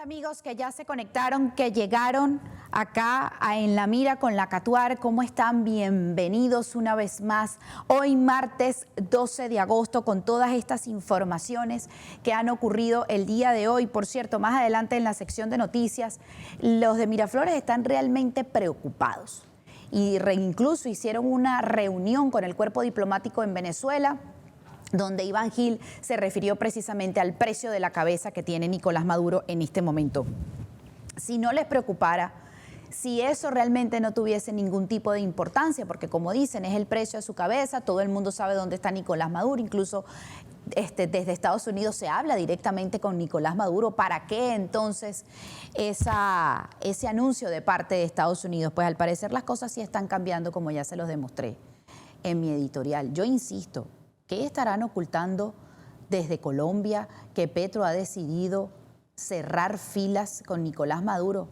Amigos que ya se conectaron, que llegaron acá En la Mira con la Catuar, ¿cómo están? Bienvenidos una vez más. Hoy martes 12 de agosto con todas estas informaciones que han ocurrido el día de hoy. Por cierto, más adelante en la sección de noticias, los de Miraflores están realmente preocupados y incluso hicieron una reunión con el cuerpo diplomático en Venezuela, donde Iván Gil se refirió precisamente al precio de la cabeza que tiene Nicolás Maduro en este momento. Si no les preocupara, si eso realmente no tuviese ningún tipo de importancia, porque como dicen, es el precio de su cabeza, todo el mundo sabe dónde está Nicolás Maduro, incluso desde Estados Unidos se habla directamente con Nicolás Maduro. ¿Para qué entonces ese anuncio de parte de Estados Unidos? Pues al parecer las cosas sí están cambiando, como ya se los demostré en mi editorial. Yo insisto, ¿qué estarán ocultando desde Colombia que Petro ha decidido cerrar filas con Nicolás Maduro?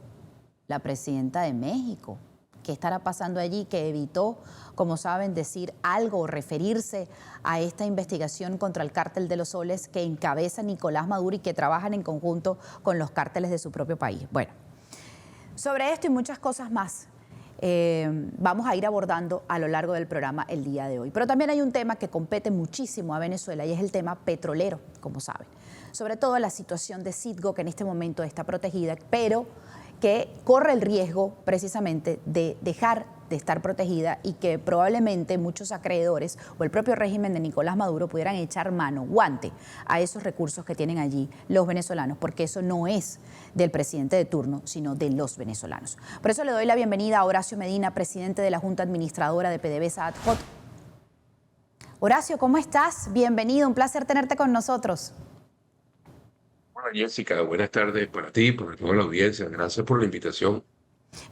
La presidenta de México. ¿Qué estará pasando allí que evitó, como saben, decir algo o referirse a esta investigación contra el cártel de los soles que encabeza Nicolás Maduro y que trabajan en conjunto con los cárteles de su propio país? Bueno, sobre esto y muchas cosas más vamos a ir abordando a lo largo del programa el día de hoy. Pero también hay un tema que compete muchísimo a Venezuela y es el tema petrolero, como saben. Sobre todo la situación de Citgo, que en este momento está protegida, pero que corre el riesgo precisamente de dejar de estar protegida y que probablemente muchos acreedores o el propio régimen de Nicolás Maduro pudieran echar mano, guante, a esos recursos que tienen allí los venezolanos, porque eso no es del presidente de turno, sino de los venezolanos. Por eso le doy la bienvenida a Horacio Medina, presidente de la Junta Administradora de PDVSA Ad-Hoc. Horacio, ¿cómo estás? Bienvenido, un placer tenerte con nosotros. Hola Jessica, buenas tardes para ti, para toda la audiencia. Gracias por la invitación.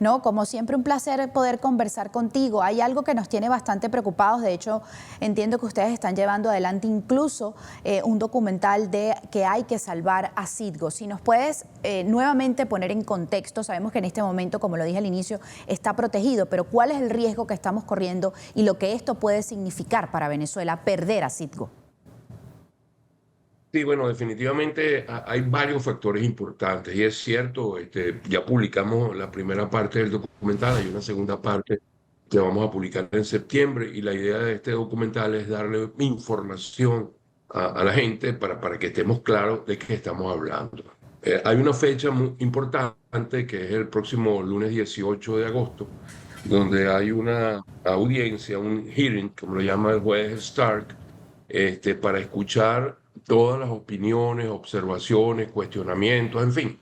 No, como siempre, un placer poder conversar contigo. Hay algo que nos tiene bastante preocupados. De hecho, entiendo que ustedes están llevando adelante incluso un documental de que hay que salvar a Citgo. Si nos puedes nuevamente poner en contexto, sabemos que en este momento, como lo dije al inicio, está protegido, pero ¿cuál es el riesgo que estamos corriendo y lo que esto puede significar para Venezuela, perder a Citgo? Sí, bueno, definitivamente hay varios factores importantes y es cierto, ya publicamos la primera parte del documental, hay una segunda parte que vamos a publicar en septiembre y la idea de este documental es darle información a la gente para que estemos claros de qué estamos hablando. Hay una fecha muy importante que es el próximo lunes 18 de agosto, donde hay una audiencia, un hearing, como lo llama el juez Stark, para escuchar todas las opiniones, observaciones, cuestionamientos, en fin,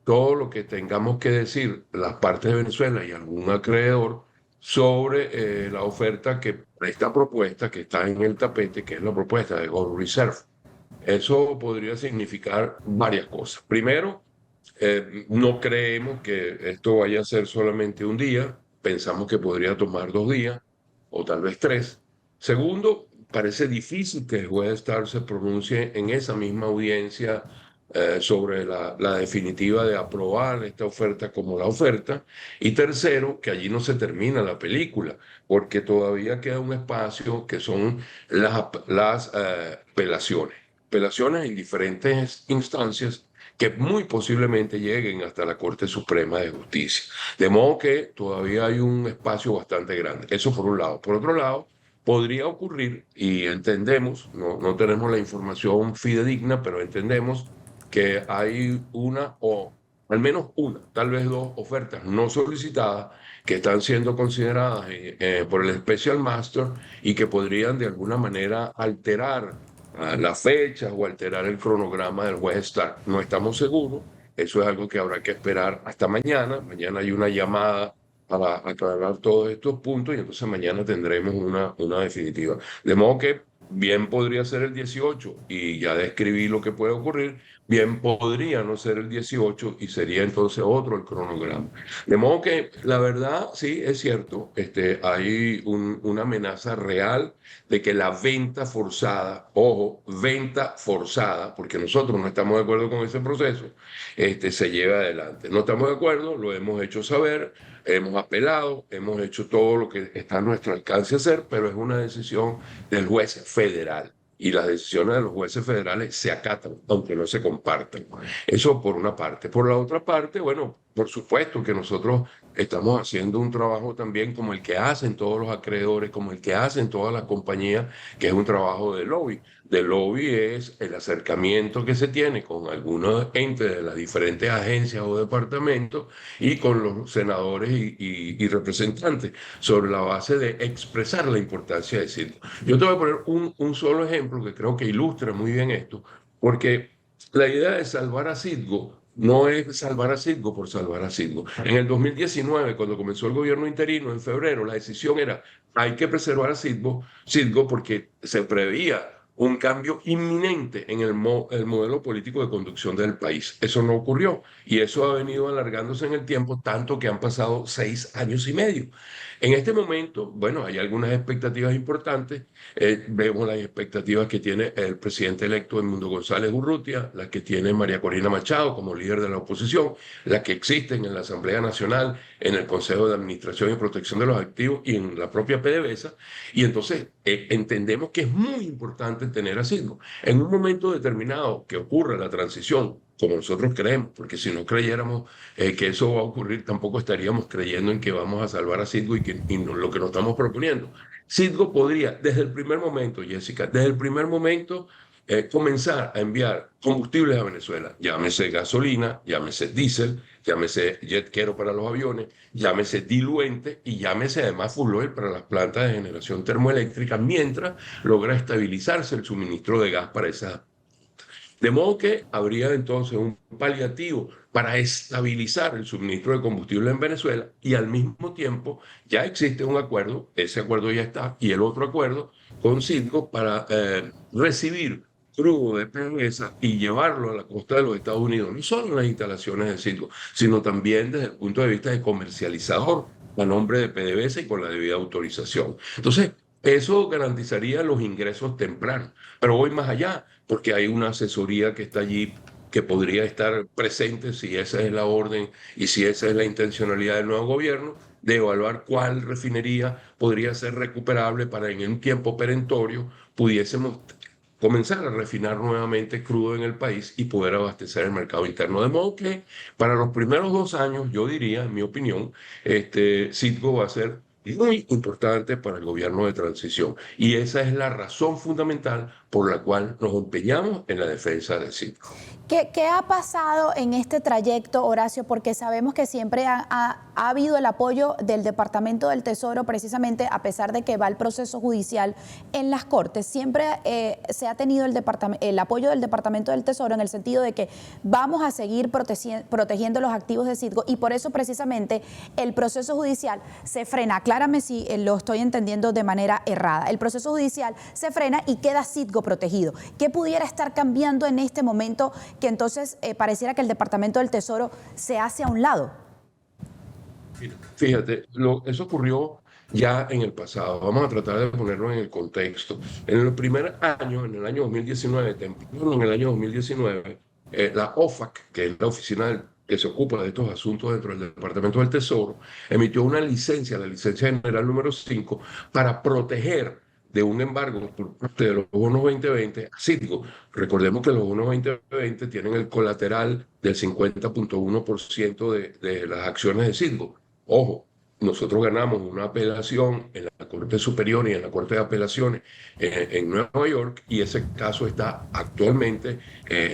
todo lo que tengamos que decir las partes de Venezuela y algún acreedor sobre la oferta esta propuesta que está en el tapete, que es la propuesta de Gold Reserve. Eso podría significar varias cosas. Primero, no creemos que esto vaya a ser solamente un día, pensamos que podría tomar 2 días o tal vez 3. Segundo, parece difícil que el juez Starr se pronuncie en esa misma audiencia sobre la definitiva de aprobar esta oferta como la oferta. Y tercero, que allí no se termina la película, porque todavía queda un espacio que son las apelaciones en diferentes instancias que muy posiblemente lleguen hasta la Corte Suprema de Justicia. De modo que todavía hay un espacio bastante grande. Eso por un lado. Por otro lado, podría ocurrir, y entendemos, no tenemos la información fidedigna, pero entendemos que hay una o al menos una, tal vez dos ofertas no solicitadas que están siendo consideradas por el Special Master y que podrían de alguna manera alterar las fechas o alterar el cronograma del juez Stark. No estamos seguros, eso es algo que habrá que esperar hasta mañana. Mañana hay una llamada para aclarar todos estos puntos y entonces mañana tendremos una definitiva. De modo que bien podría ser el 18 y ya describí lo que puede ocurrir, bien podría no ser el 18 y sería entonces otro el cronograma. De modo que la verdad, sí, es cierto, hay una amenaza real de que la venta forzada, ojo, venta forzada, porque nosotros no estamos de acuerdo con ese proceso, se lleve adelante. No estamos de acuerdo, lo hemos hecho saber, hemos apelado, hemos hecho todo lo que está a nuestro alcance hacer, pero es una decisión del juez federal y las decisiones de los jueces federales se acatan, aunque no se compartan. Eso por una parte. Por la otra parte, bueno, por supuesto que nosotros estamos haciendo un trabajo también como el que hacen todos los acreedores, como el que hacen todas las compañías, que es un trabajo de lobby. De lobby es el acercamiento que se tiene con algunos entes de las diferentes agencias o departamentos y con los senadores y representantes sobre la base de expresar la importancia de Citgo. Yo te voy a poner un solo ejemplo que creo que ilustra muy bien esto, porque la idea de salvar a Citgo no es salvar a Citgo por salvar a Citgo. En el 2019, cuando comenzó el gobierno interino, en febrero, la decisión era hay que preservar a Citgo porque se preveía un cambio inminente en el modelo político de conducción del país. Eso no ocurrió y eso ha venido alargándose en el tiempo, tanto que han pasado 6 años y medio. En este momento, bueno, hay algunas expectativas importantes. Vemos las expectativas que tiene el presidente electo Edmundo González Urrutia, las que tiene María Corina Machado como líder de la oposición, las que existen en la Asamblea Nacional, en el Consejo de Administración y Protección de los Activos y en la propia PDVSA. Y entonces entendemos que es muy importante tener a Citgo. En un momento determinado que ocurra la transición, como nosotros creemos, porque si no creyéramos que eso va a ocurrir, tampoco estaríamos creyendo en que vamos a salvar a Citgo lo que nos estamos proponiendo. Citgo podría, desde el primer momento, Jessica, desde el primer momento, comenzar a enviar combustibles a Venezuela, llámese gasolina, llámese diésel, llámese jet kero para los aviones, llámese diluente y llámese además fuel oil para las plantas de generación termoeléctrica, mientras logra estabilizarse el suministro de gas para esas. De modo que habría entonces un paliativo para estabilizar el suministro de combustible en Venezuela y al mismo tiempo ya existe un acuerdo, ese acuerdo ya está, y el otro acuerdo con Citgo para recibir crudo de PDVSA y llevarlo a la costa de los Estados Unidos, no solo en las instalaciones de Citgo, sino también desde el punto de vista de comercializador a nombre de PDVSA y con la debida autorización. Entonces, eso garantizaría los ingresos tempranos, pero voy más allá porque hay una asesoría que está allí que podría estar presente si esa es la orden y si esa es la intencionalidad del nuevo gobierno, de evaluar cuál refinería podría ser recuperable para en un tiempo perentorio pudiésemos comenzar a refinar nuevamente crudo en el país y poder abastecer el mercado interno. De modo que para los primeros 2 años, yo diría, en mi opinión, Citgo va a ser muy importante para el gobierno de transición. Y esa es la razón fundamental por la cual nos empeñamos en la defensa del Citgo. ¿Qué ha pasado en este trayecto, Horacio? Porque sabemos que siempre ha habido el apoyo del Departamento del Tesoro, precisamente a pesar de que va el proceso judicial en las Cortes, siempre se ha tenido el apoyo del Departamento del Tesoro en el sentido de que vamos a seguir protegiendo los activos de Citgo y por eso precisamente el proceso judicial se frena. Aclárame si lo estoy entendiendo de manera errada. El proceso judicial se frena y queda Citgo protegido. ¿Qué pudiera estar cambiando en este momento que entonces pareciera que el Departamento del Tesoro se hace a un lado? Fíjate, eso ocurrió ya en el pasado. Vamos a tratar de ponerlo en el contexto. En el primer año, en el año 2019, temprano en el año 2019, la OFAC, que es la oficina que se ocupa de estos asuntos dentro del Departamento del Tesoro, emitió una licencia, la licencia general número 5, para proteger de un embargo por parte de los bonos 2020 a Citgo. Recordemos que los bonos 2020 tienen el colateral del 50.1% de las acciones de Citgo. Ojo, nosotros ganamos una apelación en la Corte Superior y en la Corte de Apelaciones en Nueva York y ese caso está actualmente,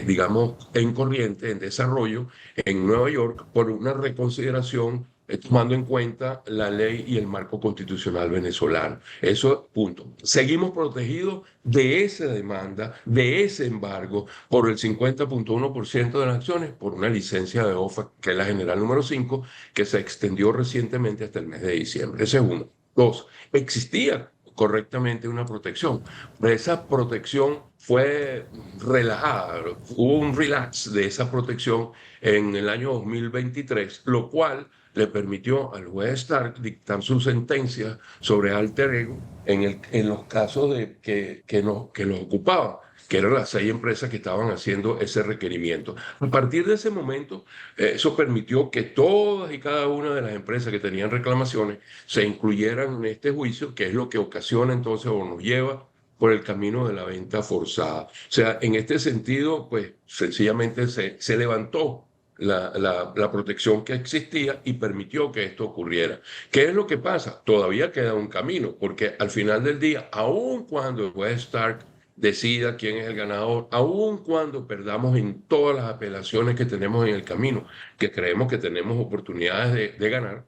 digamos, en corriente, en desarrollo en Nueva York por una reconsideración tomando en cuenta la ley y el marco constitucional venezolano. Eso, punto. Seguimos protegidos de esa demanda, de ese embargo, por el 50.1% de las acciones, por una licencia de OFAC, que es la general número 5, que se extendió recientemente hasta el mes de diciembre. Ese es uno. Dos, existía correctamente una protección. Pero esa protección fue relajada, hubo un relax de esa protección en el año 2023, lo cual le permitió al juez Stark dictar su sentencia sobre alter ego en los casos que los ocupaban, que eran las 6 empresas que estaban haciendo ese requerimiento. A partir de ese momento, eso permitió que todas y cada una de las empresas que tenían reclamaciones se incluyeran en este juicio, que es lo que ocasiona entonces o nos lleva por el camino de la venta forzada. O sea, en este sentido, pues sencillamente se levantó la protección que existía y permitió que esto ocurriera. ¿Qué es lo que pasa? Todavía queda un camino, porque al final del día, aun cuando el juez Stark decida quién es el ganador, aun cuando perdamos en todas las apelaciones que tenemos en el camino, que creemos que tenemos oportunidades de ganar,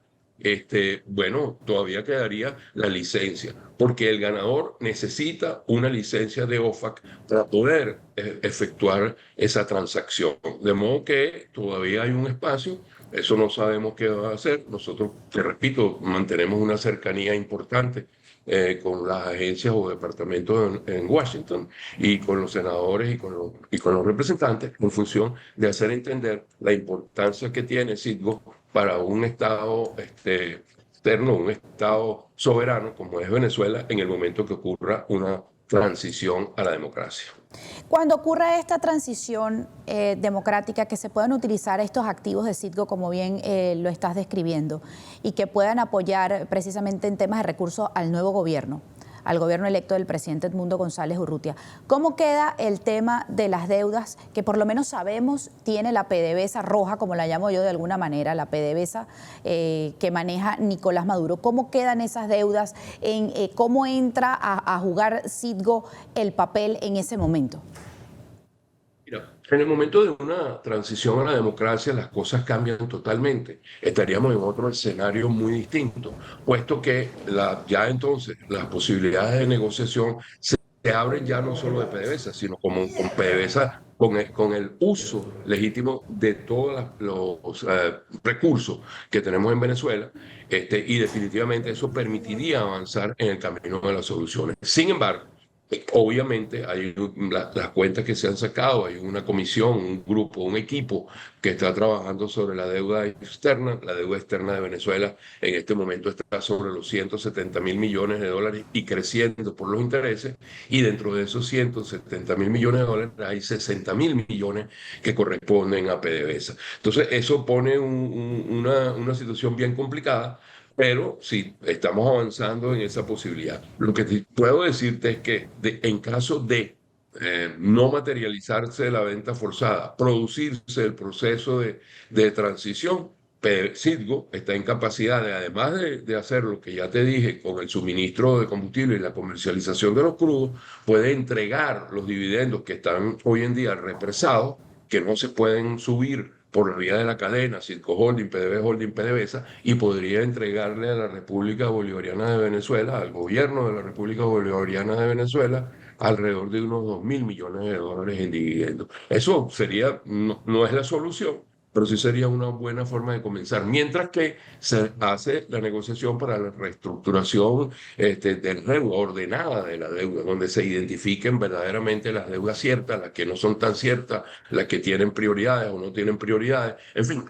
bueno, todavía quedaría la licencia, porque el ganador necesita una licencia de OFAC para poder efectuar esa transacción. De modo que todavía hay un espacio, eso no sabemos qué va a hacer. Nosotros, te repito, mantenemos una cercanía importante con las agencias o departamentos en Washington y con los senadores y con los representantes en función de hacer entender la importancia que tiene Citgo para un Estado externo, un Estado soberano como es Venezuela en el momento que ocurra una transición a la democracia. Cuando ocurra esta transición democrática, que se puedan utilizar estos activos de Citgo, como bien lo estás describiendo, y que puedan apoyar precisamente en temas de recursos al nuevo gobierno, al gobierno electo del presidente Edmundo González Urrutia. ¿Cómo queda el tema de las deudas que por lo menos sabemos tiene la PDVSA roja, como la llamo yo de alguna manera, la PDVSA que maneja Nicolás Maduro? ¿Cómo quedan esas deudas? ¿Cómo entra a jugar Citgo el papel en ese momento? Mira, en el momento de una transición a la democracia, las cosas cambian totalmente. Estaríamos en otro escenario muy distinto, puesto que ya entonces las posibilidades de negociación se abren ya no solo de PDVSA, sino como con PDVSA, con el uso legítimo de todos los recursos que tenemos en Venezuela, y definitivamente eso permitiría avanzar en el camino de las soluciones. Sin embargo, obviamente hay las cuentas que se han sacado, hay una comisión, un grupo, un equipo que está trabajando sobre la deuda externa. La deuda externa de Venezuela en este momento está sobre los 170.000 millones de dólares y creciendo por los intereses, y dentro de esos 170.000 millones de dólares hay 60.000 millones que corresponden a PDVSA. Entonces eso pone una situación bien complicada, pero sí, estamos avanzando en esa posibilidad. Lo que puedo decirte es que en caso de no materializarse la venta forzada, producirse el proceso de transición, Citgo está en capacidad de, además de hacer lo que ya te dije con el suministro de combustible y la comercialización de los crudos, puede entregar los dividendos que están hoy en día represados, que no se pueden subir por la vía de la cadena, Citgo Holding, PDVSA Holding, PDVSA, y podría entregarle a la República Bolivariana de Venezuela, al gobierno de la República Bolivariana de Venezuela, alrededor de unos 2.000 millones de dólares en dividendos. Eso sería, no es la solución, pero sí sería una buena forma de comenzar. Mientras que se hace la negociación para la reestructuración ordenada de la deuda, donde se identifiquen verdaderamente las deudas ciertas, las que no son tan ciertas, las que tienen prioridades o no tienen prioridades. En fin,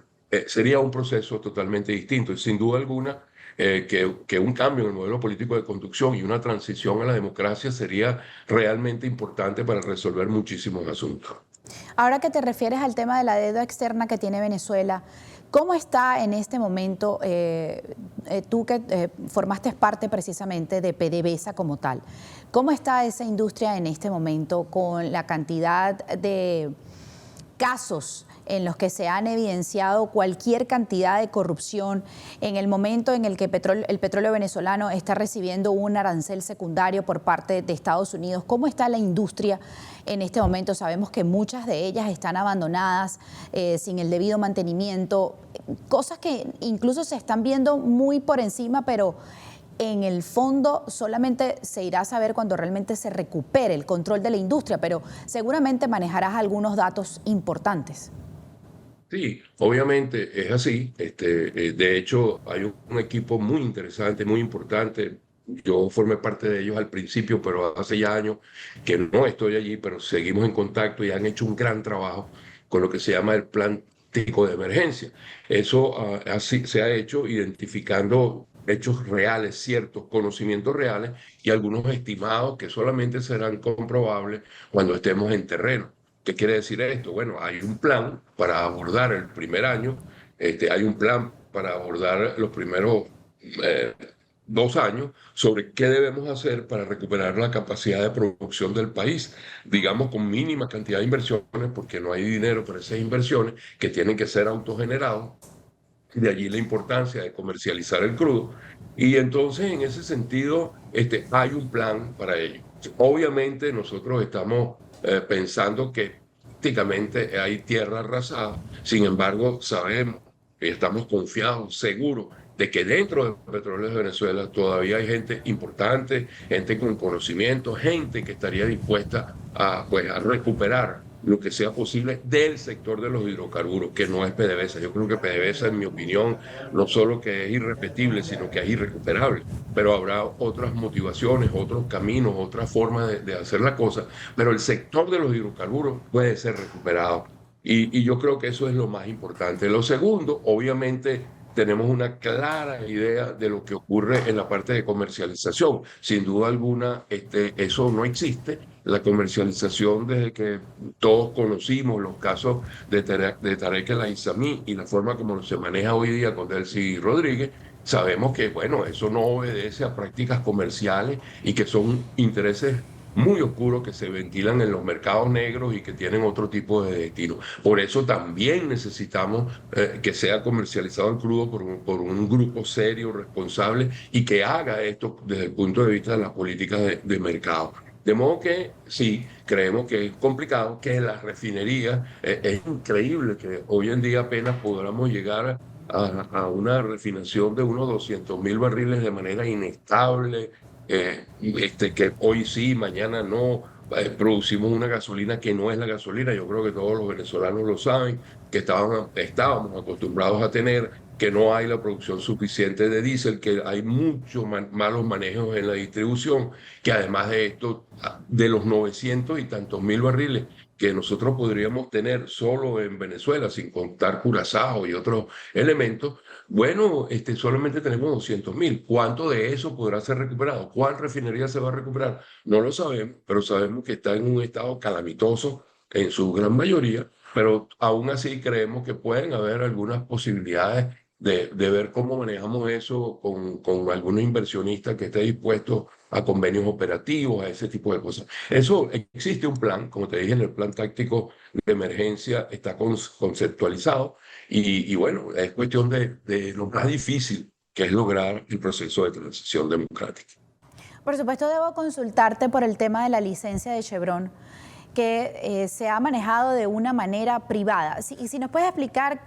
sería un proceso totalmente distinto y sin duda alguna que un cambio en el modelo político de conducción y una transición a la democracia sería realmente importante para resolver muchísimos asuntos. Ahora que te refieres al tema de la deuda externa que tiene Venezuela, ¿cómo está en este momento, tú que formaste parte precisamente de PDVSA como tal, cómo está esa industria en este momento con la cantidad de casos en los que se han evidenciado cualquier cantidad de corrupción, en el momento en el que el petróleo venezolano está recibiendo un arancel secundario por parte de Estados Unidos? ¿Cómo está la industria en este momento? Sabemos que muchas de ellas están abandonadas, sin el debido mantenimiento, cosas que incluso se están viendo muy por encima, pero en el fondo solamente se irá a saber cuando realmente se recupere el control de la industria, pero seguramente manejarás algunos datos importantes. Sí, obviamente es así. De hecho, hay un equipo muy interesante, muy importante. Yo formé parte de ellos al principio, pero hace ya años que no estoy allí, pero seguimos en contacto y han hecho un gran trabajo con lo que se llama el plan técnico de emergencia. Eso así se ha hecho identificando hechos reales, ciertos conocimientos reales y algunos estimados que solamente serán comprobables cuando estemos en terreno. ¿Qué quiere decir esto? Bueno, hay un plan para abordar el primer año, hay un plan para abordar los primeros 2 años sobre qué debemos hacer para recuperar la capacidad de producción del país, digamos con mínima cantidad de inversiones, porque no hay dinero para esas inversiones que tienen que ser autogenerados. De allí la importancia de comercializar el crudo. Y entonces, en ese sentido, hay un plan para ello. Obviamente, nosotros estamos pensando que prácticamente hay tierra arrasada. Sin embargo, sabemos y estamos confiados, seguros de que dentro de Petróleos de Venezuela todavía hay gente importante, gente con conocimiento, gente que estaría dispuesta a, pues, a recuperar lo que sea posible del sector de los hidrocarburos, que no es PDVSA. Yo creo que PDVSA, en mi opinión, no solo que es irrepetible, sino que es irrecuperable. Pero habrá otras motivaciones, otros caminos, otras formas de hacer la cosa. Pero el sector de los hidrocarburos puede ser recuperado. Y yo creo que eso es lo más importante. Lo segundo, obviamente, tenemos una clara idea de lo que ocurre en la parte de comercialización. Sin duda alguna, eso no existe. La comercialización, desde que todos conocimos los casos de Tarek El Aissami y la forma como se maneja hoy día con Delcy Rodríguez, sabemos que, bueno, eso no obedece a prácticas comerciales y que son intereses muy oscuros que se ventilan en los mercados negros y que tienen otro tipo de destino. Por eso también necesitamos que sea comercializado el crudo por un grupo serio, responsable y que haga esto desde el punto de vista de las políticas de mercado. De modo que sí, creemos que es complicado, que las refinerías, es increíble que hoy en día apenas podamos llegar a una refinación de unos 200.000 barriles de manera inestable, que hoy sí, mañana no. Producimos una gasolina que no es la gasolina, yo creo que todos los venezolanos lo saben, que estábamos acostumbrados a tener, que no hay la producción suficiente de diésel, que hay muchos malos manejos en la distribución, que además de esto, de los 900 y tantos mil barriles que nosotros podríamos tener solo en Venezuela, sin contar Curazao y otros elementos, bueno, solamente tenemos 200.000. ¿Cuánto de eso podrá ser recuperado? ¿Cuál refinería se va a recuperar? No lo sabemos, pero sabemos que está en un estado calamitoso en su gran mayoría, pero aún así creemos que pueden haber algunas posibilidades de ver cómo manejamos eso con algún inversionista que esté dispuesto a convenios operativos, a ese tipo de cosas. Eso existe un plan, como te dije, en el plan táctico de emergencia está conceptualizado y bueno, es cuestión de lo más difícil, que es lograr el proceso de transición democrática. Por supuesto, debo consultarte por el tema de la licencia de Chevron, que se ha manejado de una manera privada. Y si nos puedes explicar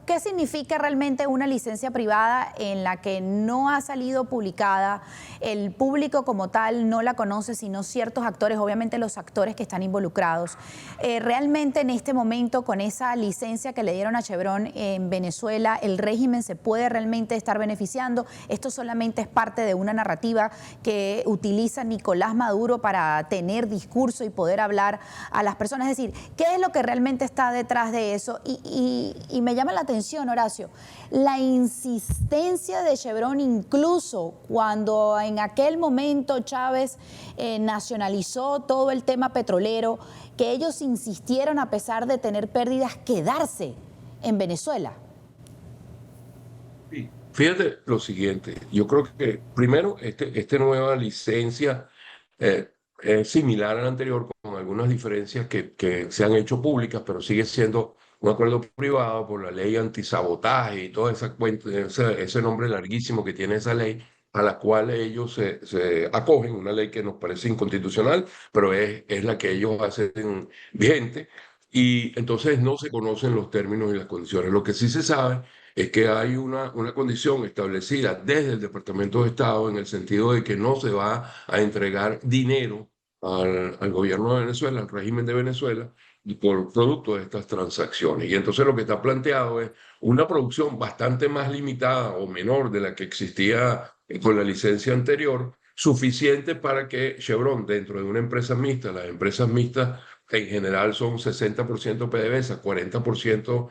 qué significa realmente una licencia privada en la que no ha salido publicada, el público como tal no la conoce, sino ciertos actores, obviamente los actores que están involucrados. Realmente en este momento, con esa licencia que le dieron a Chevron en Venezuela, ¿el régimen se puede realmente estar beneficiando? Esto solamente es parte de una narrativa que utiliza Nicolás Maduro para tener discurso y poder hablar a las personas. Es decir, ¿qué es lo que realmente está detrás de eso? Y me llama la atención, Horacio, la insistencia de Chevron, incluso cuando en aquel momento Chávez nacionalizó todo el tema petrolero, que ellos insistieron, a pesar de tener pérdidas, quedarse en Venezuela. Sí. Fíjate lo siguiente, yo creo que primero esta nueva licencia es similar a la anterior con algunas diferencias que se han hecho públicas, pero sigue siendo un acuerdo privado por la ley antisabotaje y toda esa cuenta, ese nombre larguísimo que tiene esa ley, a la cual ellos se acogen, una ley que nos parece inconstitucional, pero es la que ellos hacen vigente, y entonces no se conocen los términos y las condiciones. Lo que sí se sabe es que hay una condición establecida desde el Departamento de Estado en el sentido de que no se va a entregar dinero al gobierno de Venezuela, al régimen de Venezuela, por producto de estas transacciones. Y entonces lo que está planteado es una producción bastante más limitada o menor de la que existía con la licencia anterior, suficiente para que Chevron, dentro de una empresa mixta, las empresas mixtas en general son 60% PDVSA, 40%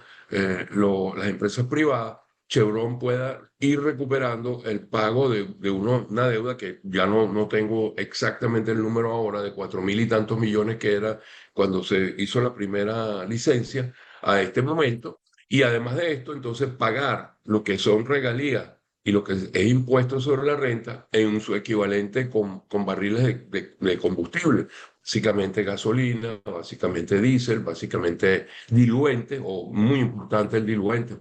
las empresas privadas, Chevron pueda ir recuperando el pago de una deuda que ya no tengo exactamente el número ahora, de 4.000 y tantos millones que era cuando se hizo la primera licencia a este momento. Y además de esto, entonces pagar lo que son regalías y lo que es impuesto sobre la renta en su equivalente con barriles de combustible, básicamente gasolina, básicamente diésel, básicamente diluente, o muy importante el diluente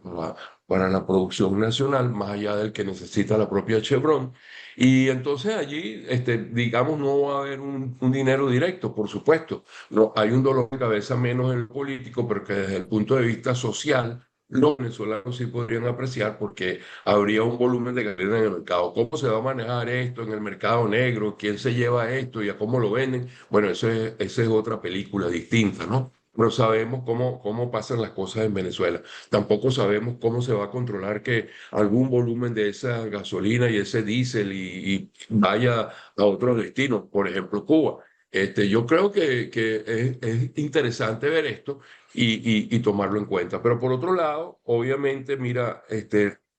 para la producción nacional, más allá del que necesita la propia Chevron. Y entonces allí, digamos, no va a haber un dinero directo, por supuesto. No, hay un dolor de cabeza menos en el político, pero que desde el punto de vista social, los venezolanos sí podrían apreciar porque habría un volumen de gasolina en el mercado. ¿Cómo se va a manejar esto en el mercado negro? ¿Quién se lleva esto y a cómo lo venden? Bueno, esa es otra película distinta, ¿no? No sabemos cómo pasan las cosas en Venezuela. Tampoco sabemos cómo se va a controlar que algún volumen de esa gasolina y ese diésel y vaya a otros destinos, por ejemplo, Cuba. Yo creo que es interesante ver esto y tomarlo en cuenta. Pero por otro lado, obviamente, mira,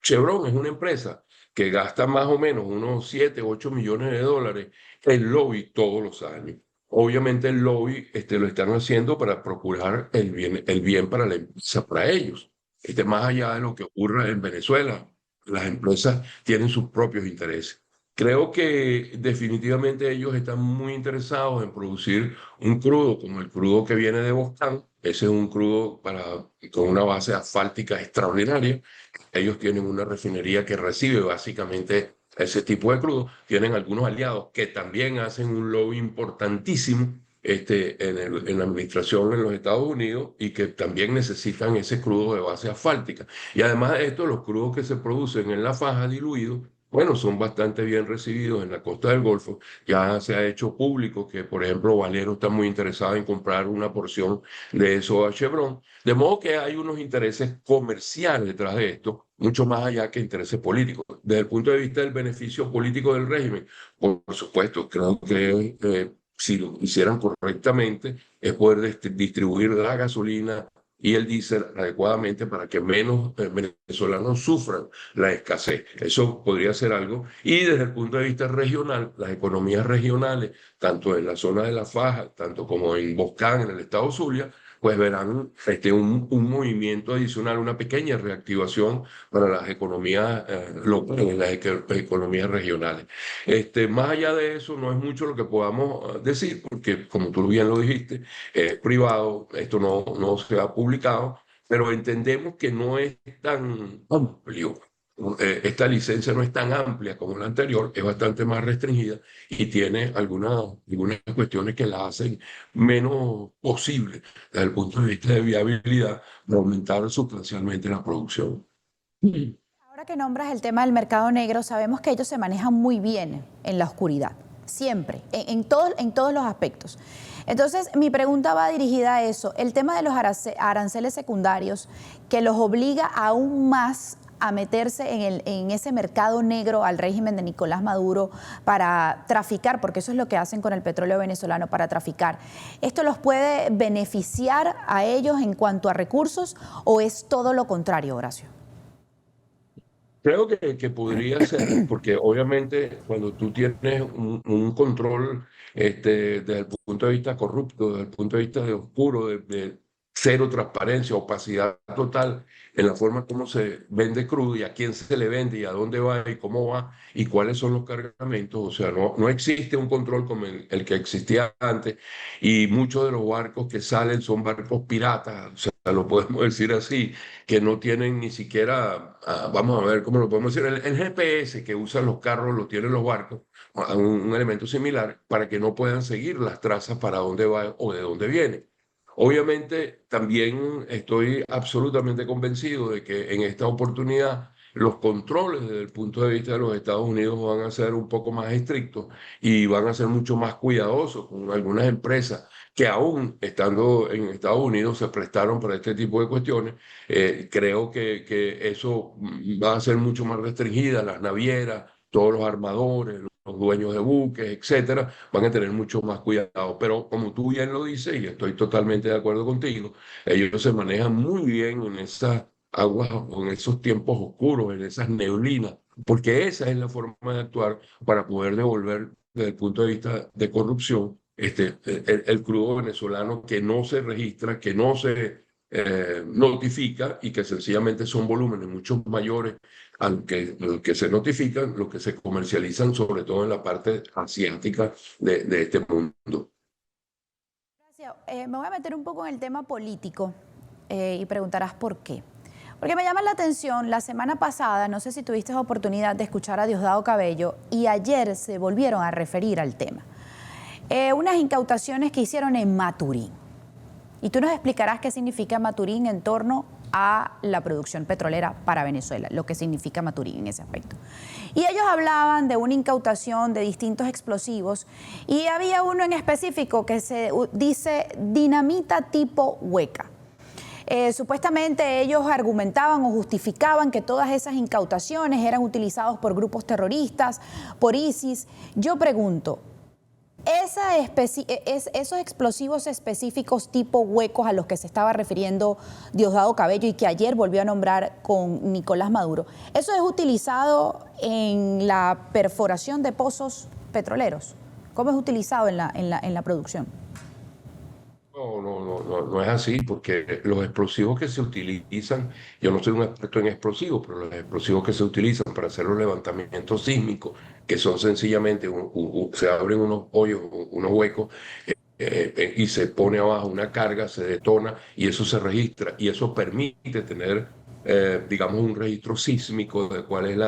Chevron es una empresa que gasta más o menos unos 7, 8 millones de dólares en lobby todos los años. Obviamente el lobby lo están haciendo para procurar el bien para la empresa, para ellos. Más allá de lo que ocurra en Venezuela, las empresas tienen sus propios intereses. Creo que definitivamente ellos están muy interesados en producir un crudo como el crudo que viene de Boscán. Ese es un crudo con una base asfáltica extraordinaria. Ellos tienen una refinería que recibe básicamente ese tipo de crudo. Tienen algunos aliados que también hacen un lobby importantísimo en la administración en los Estados Unidos y que también necesitan ese crudo de base asfáltica. Y además de esto, los crudos que se producen en la faja diluidos, bueno, son bastante bien recibidos en la costa del Golfo. Ya se ha hecho público que, por ejemplo, Valero está muy interesado en comprar una porción de eso a Chevron. De modo que hay unos intereses comerciales detrás de esto, mucho más allá que intereses políticos. Desde el punto de vista del beneficio político del régimen, por supuesto, creo que si lo hicieran correctamente, es poder distribuir la gasolina y el diésel adecuadamente para que menos venezolanos sufran la escasez. Eso podría ser algo. Y desde el punto de vista regional, las economías regionales, tanto en la zona de La Faja, tanto como en Boscán, en el estado Zulia, pues verán un movimiento adicional, una pequeña reactivación para las economías locales, las economías regionales. Más allá de eso, no es mucho lo que podamos decir, porque como tú bien lo dijiste, es privado, esto no se ha publicado, pero entendemos que no es tan amplio. Esta licencia no es tan amplia como la anterior, es bastante más restringida y tiene algunas cuestiones que la hacen menos posible desde el punto de vista de viabilidad de aumentar sustancialmente la producción. Ahora que nombras el tema del mercado negro, sabemos que ellos se manejan muy bien en la oscuridad, siempre, en todos los aspectos. Entonces, mi pregunta va dirigida a eso, el tema de los aranceles secundarios que los obliga aún más a meterse en ese mercado negro al régimen de Nicolás Maduro para traficar, porque eso es lo que hacen con el petróleo venezolano, para traficar. ¿Esto los puede beneficiar a ellos en cuanto a recursos o es todo lo contrario, Horacio? Creo que podría ser, porque obviamente cuando tú tienes un control desde el punto de vista corrupto, desde el punto de vista de oscuro, de cero transparencia, opacidad total en la forma como se vende crudo y a quién se le vende y a dónde va y cómo va y cuáles son los cargamentos, o sea, no existe un control como el que existía antes y muchos de los barcos que salen son barcos piratas, o sea, lo podemos decir así que no tienen ni siquiera, vamos a ver cómo lo podemos decir, el GPS que usan los carros lo tienen los barcos, un elemento similar, para que no puedan seguir las trazas para dónde va o de dónde viene. Obviamente, también estoy absolutamente convencido de que en esta oportunidad los controles desde el punto de vista de los Estados Unidos van a ser un poco más estrictos y van a ser mucho más cuidadosos con algunas empresas que aún estando en Estados Unidos se prestaron para este tipo de cuestiones. Creo que eso va a ser mucho más restringida, las navieras, todos los armadores, los dueños de buques, etcétera, van a tener mucho más cuidado. Pero como tú bien lo dices, y estoy totalmente de acuerdo contigo, ellos se manejan muy bien en esas aguas o en esos tiempos oscuros, en esas neblinas, porque esa es la forma de actuar para poder devolver desde el punto de vista de corrupción el crudo venezolano que no se registra, que no se notifica y que sencillamente son volúmenes mucho mayores al que se notifican, los que se comercializan sobre todo en la parte asiática de este mundo. Gracias. Me voy a meter un poco en el tema político y preguntarás por qué. Porque me llama la atención, la semana pasada, no sé si tuviste oportunidad de escuchar a Diosdado Cabello, y ayer se volvieron a referir al tema. Unas incautaciones que hicieron en Maturín. Y tú nos explicarás qué significa Maturín en torno a la producción petrolera para Venezuela, lo que significa Maturín en ese aspecto. Y ellos hablaban de una incautación de distintos explosivos y había uno en específico que se dice dinamita tipo hueca. Supuestamente ellos argumentaban o justificaban que todas esas incautaciones eran utilizados por grupos terroristas, por ISIS. Yo pregunto, esos explosivos específicos tipo huecos a los que se estaba refiriendo Diosdado Cabello y que ayer volvió a nombrar con Nicolás Maduro, ¿eso es utilizado en la perforación de pozos petroleros? ¿Cómo es utilizado en la producción? No es así, porque los explosivos que se utilizan, yo no soy un experto en explosivos, pero los explosivos que se utilizan para hacer los levantamientos sísmicos, que son sencillamente, se abren unos hoyos, unos huecos, y se pone abajo una carga, se detona y eso se registra, y eso permite tener, digamos, un registro sísmico de cuál es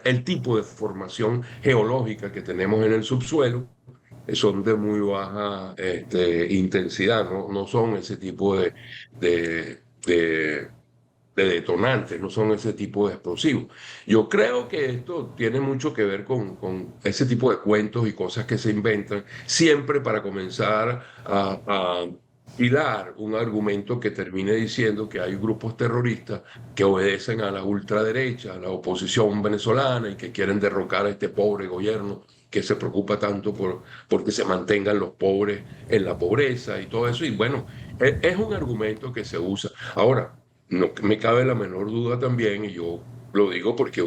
el tipo de formación geológica que tenemos en el subsuelo. Son de muy baja intensidad, no son ese tipo de, de, de detonantes, no son ese tipo de explosivos. Yo creo que esto tiene mucho que ver con ese tipo de cuentos y cosas que se inventan siempre para comenzar a hilar un argumento que termine diciendo que hay grupos terroristas que obedecen a la ultraderecha, a la oposición venezolana y que quieren derrocar a este pobre gobierno que se preocupa tanto porque se mantengan los pobres en la pobreza y todo eso. Y bueno, es un argumento que se usa. Ahora, no me cabe la menor duda también, y yo lo digo porque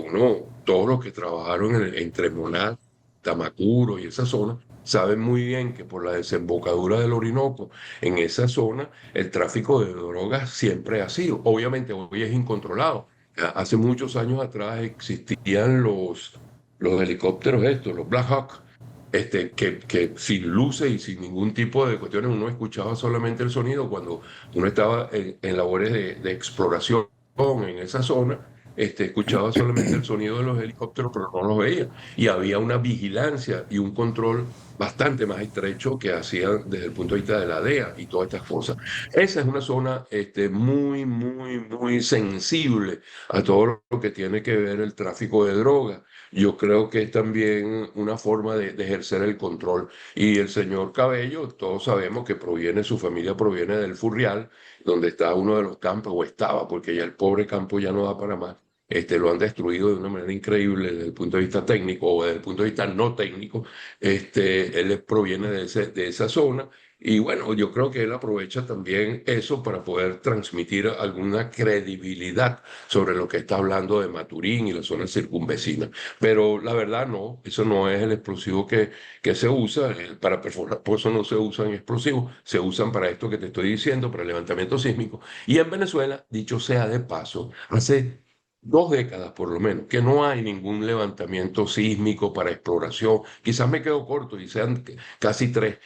todos los que trabajaron entre Moná, Tamacuro y esa zona, saben muy bien que por la desembocadura del Orinoco, en esa zona, el tráfico de drogas siempre ha sido. Obviamente hoy es incontrolado. Hace muchos años atrás existían los helicópteros estos, los Black Hawk, que sin luces y sin ningún tipo de cuestiones, uno escuchaba solamente el sonido cuando uno estaba en labores de exploración en esa zona, escuchaba solamente el sonido de los helicópteros, pero no los veía. Y había una vigilancia y un control bastante más estrecho que hacían desde el punto de vista de la DEA y todas estas cosas. Esa es una zona muy sensible a todo lo que tiene que ver el tráfico de drogas. Yo creo que es también una forma de ejercer el control. Y el señor Cabello, todos sabemos que su familia proviene del Furrial, donde está uno de los campos, o estaba, porque ya el pobre campo ya no da para más. Lo han destruido de una manera increíble desde el punto de vista técnico o desde el punto de vista no técnico. Él proviene de esa zona y bueno, yo creo que él aprovecha también eso para poder transmitir alguna credibilidad sobre lo que está hablando de Maturín y la zona circunvecina. Pero la verdad no, eso no es el explosivo que se usa. Para perforar por eso no se usan explosivos, se usan para esto que te estoy diciendo, para el levantamiento sísmico. Y en Venezuela, dicho sea de paso, hace 2 décadas por lo menos, que no hay ningún levantamiento sísmico para exploración. Quizás me quedo corto y sean casi 3.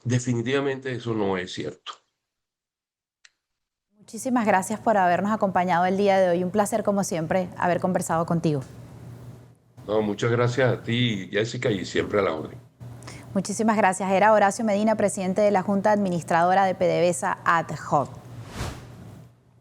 Definitivamente eso no es cierto. Muchísimas gracias por habernos acompañado el día de hoy. Un placer, como siempre, haber conversado contigo. No, muchas gracias a ti, Jessica, y siempre a la orden. Muchísimas gracias. Era Horacio Medina, presidente de la Junta Administradora de PDVSA Ad Hoc.